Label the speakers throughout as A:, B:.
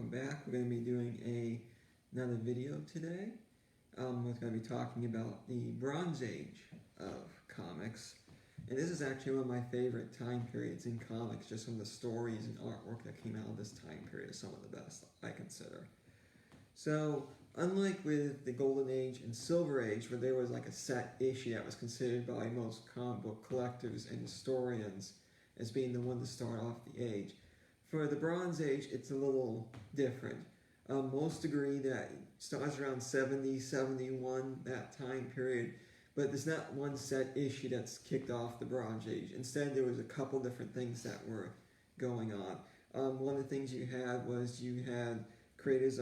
A: welcome back. We're going to be doing another video today. We're going to be talking about the Bronze Age of comics. And this is actually one of my favorite time periods in comics, just from the stories and artwork that came out of this time period is some of the best, I consider. So, unlike with the Golden Age and Silver Age, where there was like a set issue that was considered by most comic book collectors and historians as being the one to start off the age, for the Bronze Age, it's a little different. Most agree that it starts around 70, 71, that time period, but there's not one set issue that's kicked off the Bronze Age. Instead, there was a couple different things that were going on. One of the things you had creators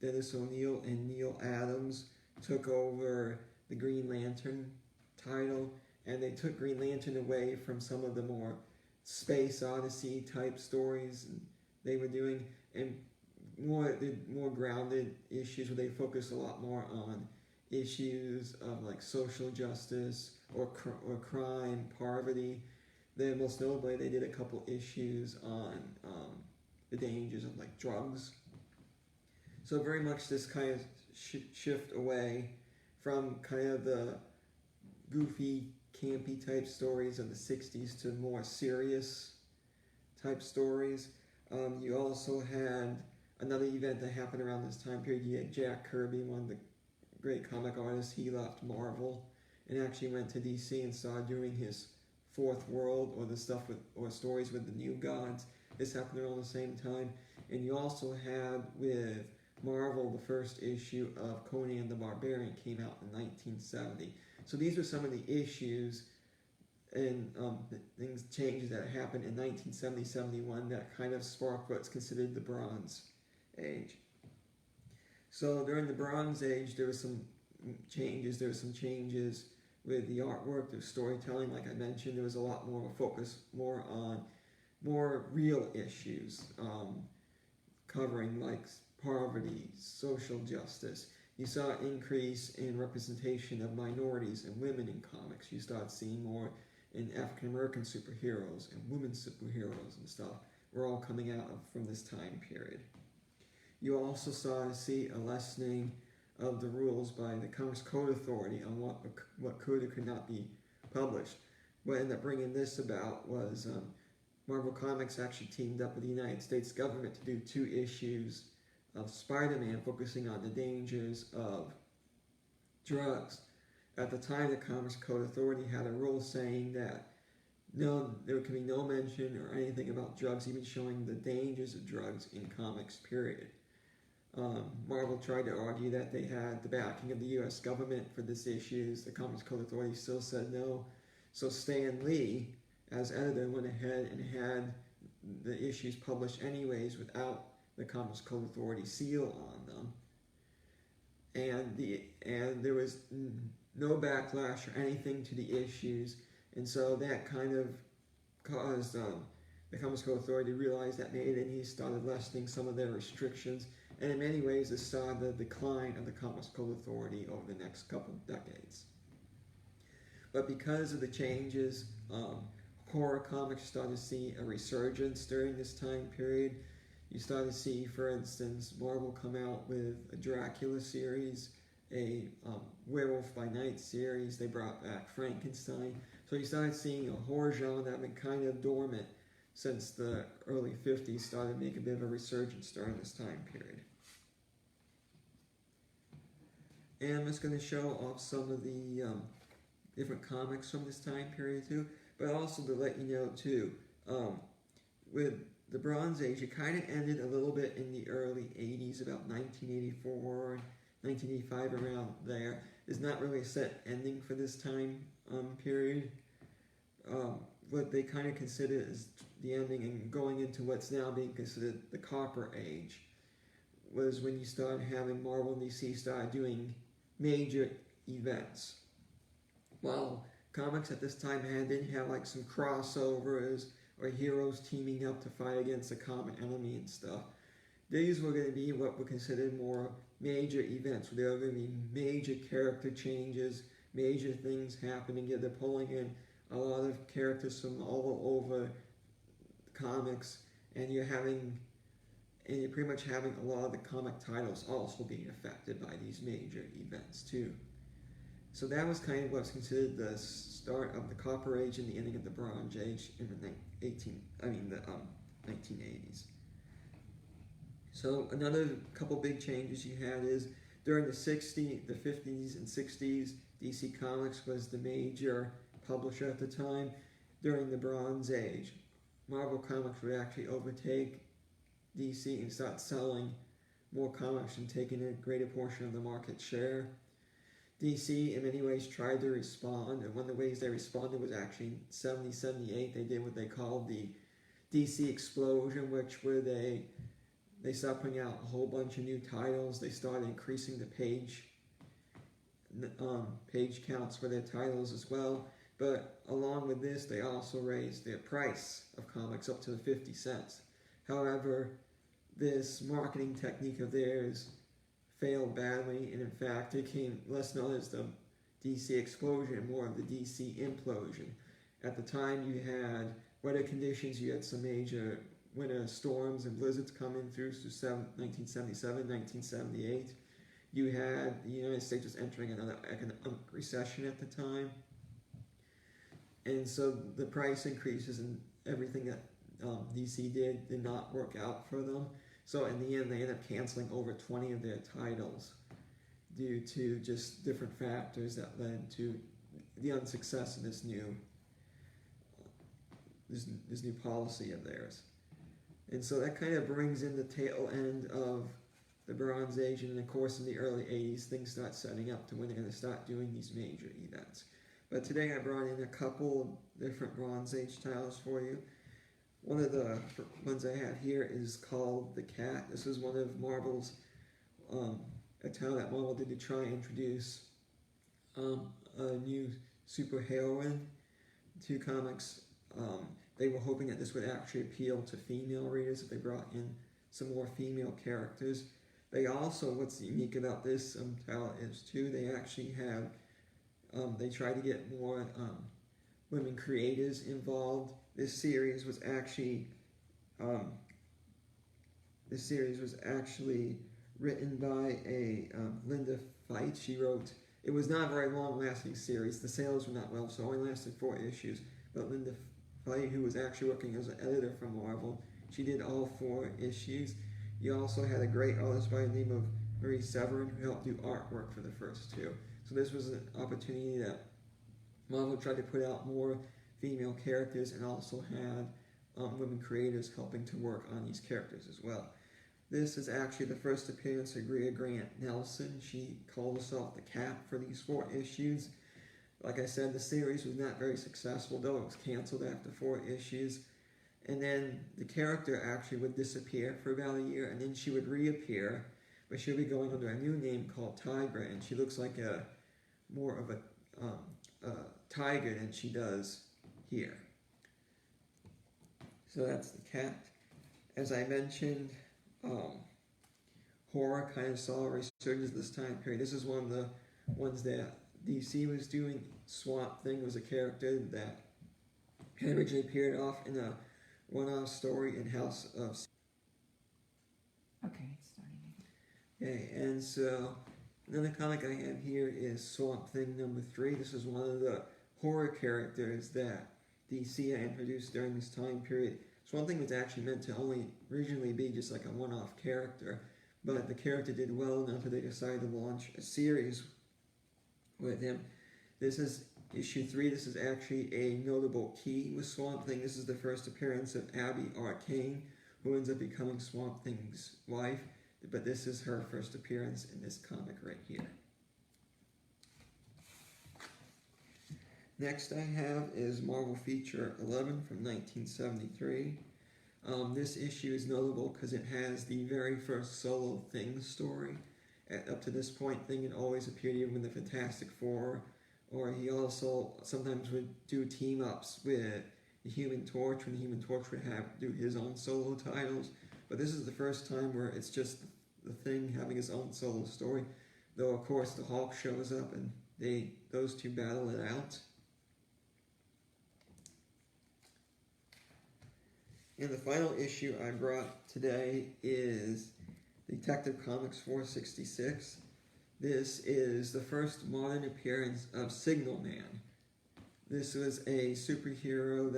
A: Dennis O'Neil and Neil Adams took over the Green Lantern title, and they took Green Lantern away from some of the more Space Odyssey type stories they were doing, and more grounded issues where they focus a lot more on issues of like social justice or crime, poverty. Then most notably, they did a couple issues on the dangers of like drugs. So very much this kind of shift away from kind of the goofy, campy type stories of the 60s to more serious type stories. You also had another event that happened around this time period. You had Jack Kirby, one of the great comic artists. He left Marvel and actually went to DC and started doing his Fourth World, or the stuff or stories with the New Gods. This happened around the same time. And you also had with Marvel, the first issue of Conan the Barbarian came out in 1970. So these were some of the issues and changes that happened in 1970-71 that kind of sparked what's considered the Bronze Age. So during the Bronze Age, there were some changes. There were some changes with the artwork, the storytelling. Like I mentioned, there was a lot more of a focus more on more real issues, covering like poverty, social justice. You saw an increase in representation of minorities and women in comics. You started seeing more in African American superheroes and women superheroes and stuff. Were all coming out from this time period. You also see a lessening of the rules by the Comics Code Authority on what could or could not be published. What ended up bringing this about was Marvel Comics actually teamed up with the United States government to do 2 issues of Spider-Man focusing on the dangers of drugs. At the time, the Comics Code Authority had a rule saying that there can be no mention or anything about drugs, even showing the dangers of drugs in comics, period. Marvel tried to argue that they had the backing of the U.S. government for this issues. The Comics Code Authority still said no. So Stan Lee, as editor, went ahead and had the issues published anyways without the Comics Code Authority seal on them, and there was no backlash or anything to the issues, and so that kind of caused the Comics Code Authority to realize that maybe they started lessening some of their restrictions, and in many ways it started the decline of the Comics Code Authority over the next couple of decades. But because of the changes, horror comics started to see a resurgence during this time period. You start to see, for instance, Marvel come out with a Dracula series, a Werewolf by Night series. They brought back Frankenstein. So you started seeing a horror genre that had been kind of dormant since the early 50s, started to make a bit of a resurgence during this time period. And I'm just going to show off some of the different comics from this time period too, but also to let you know too, with the Bronze Age, it kind of ended a little bit in the early 80s, about 1984, 1985, around there. There's not really a set ending for this time period. What they kind of consider is the ending and going into what's now being considered the Copper Age was when you started having Marvel and DC started doing major events. While comics at this time didn't have like some crossovers or heroes teaming up to fight against a common enemy and stuff. These were going to be what were considered more major events, where there were going to be major character changes, major things happening. They're pulling in a lot of characters from all over comics, and you're having and you're pretty much having a lot of the comic titles also being affected by these major events too. So that was kind of what's considered the start of the Copper Age and the ending of the Bronze Age in the 1980s. So another couple big changes you had is during the 50s and 60s, DC Comics was the major publisher at the time. During the Bronze Age, Marvel Comics would actually overtake DC and start selling more comics and taking a greater portion of the market share. DC in many ways tried to respond, and one of the ways they responded was actually in 78. They did what they called the DC Explosion, which where they started putting out a whole bunch of new titles. They started increasing the page counts for their titles as well. But along with this, they also raised their price of comics up to the 50 cents. However, this marketing technique of theirs failed badly, and in fact, it became less known as the DC Explosion and more of the DC Implosion. At the time, you had weather conditions, you had some major winter storms and blizzards coming through 1977, 1978. You had the United States was entering another economic recession at the time. And so the price increases and everything that DC did not work out for them. So in the end, they ended up canceling over 20 of their titles due to just different factors that led to the unsuccess of this new policy of theirs. And so that kind of brings in the tail end of the Bronze Age, and of course in the early 80s, things start setting up to when they're going to start doing these major events. But today I brought in a couple of different Bronze Age titles for you. One of the ones I have here is called The Cat. This is one of Marvel's, a title that Marvel did to try and introduce a new superheroine to comics. They were hoping that this would actually appeal to female readers if they brought in some more female characters. They also, what's unique about this title is too, they actually have, they try to get more women creators involved. This series was actually written by a Linda Fight. She wrote. It was not a very long-lasting series. The sales were not well, so it only lasted 4 issues. But Linda Fight, who was actually working as an editor for Marvel, she did all 4 issues. You also had a great artist by the name of Marie Severin who helped do artwork for the first 2. So this was an opportunity that Marvel tried to put out more female characters and also had women creators helping to work on these characters as well. This is actually the first appearance of Greer Grant Nelson. She called herself the Cat for these 4 issues. Like I said, the series was not very successful, though it was canceled after 4 issues. And then the character actually would disappear for about a year, and then she would reappear, but she'll be going under a new name called Tigra, and she looks like more of a tiger than she does here. So that's the Cat. As I mentioned, horror kind of saw a resurgence this time period. This is one of the ones that DC was doing. Swamp Thing was a character that had originally appeared off in a one-off story in House of...
B: Okay, it's starting again.
A: Okay, and so another comic I have here is Swamp Thing #3. This is one of the horror characters that DC had introduced during this time period. Swamp Thing was actually meant to only originally be just like a one-off character, but the character did well enough that they decided to launch a series with him. This is issue 3. This is actually a notable key with Swamp Thing. This is the first appearance of Abby Arcane, who ends up becoming Swamp Thing's wife, but this is her first appearance in this comic right here. Next I have is Marvel Feature 11 from 1973. This issue is notable because it has the very first solo Thing story. Up to this point, Thing had always appeared even with the Fantastic Four, or he also sometimes would do team-ups with the Human Torch, when the Human Torch would do his own solo titles. But this is the first time where it's just the Thing having his own solo story, though of course the Hulk shows up and those two battle it out. And the final issue I brought today is Detective Comics 466. This is the first modern appearance of Signal Man. This was a superhero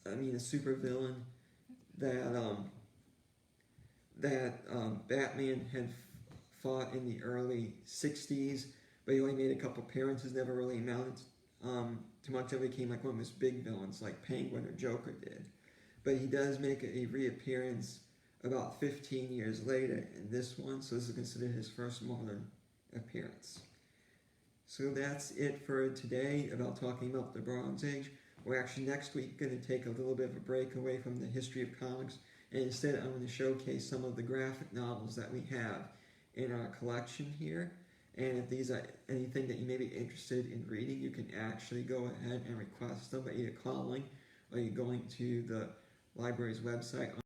A: a supervillain that Batman had fought in the early 60s, but he only made a couple appearances, never really amounted to much. It became like one of his big villains, like Penguin or Joker did. But he does make a reappearance about 15 years later in this one, so this is considered his first modern appearance. So that's it for today about talking about the Bronze Age. We're actually next week going to take a little bit of a break away from the history of comics, and instead I'm going to showcase some of the graphic novels that we have in our collection here. And if these are anything that you may be interested in reading, you can actually go ahead and request them by either calling or you're going to the library's website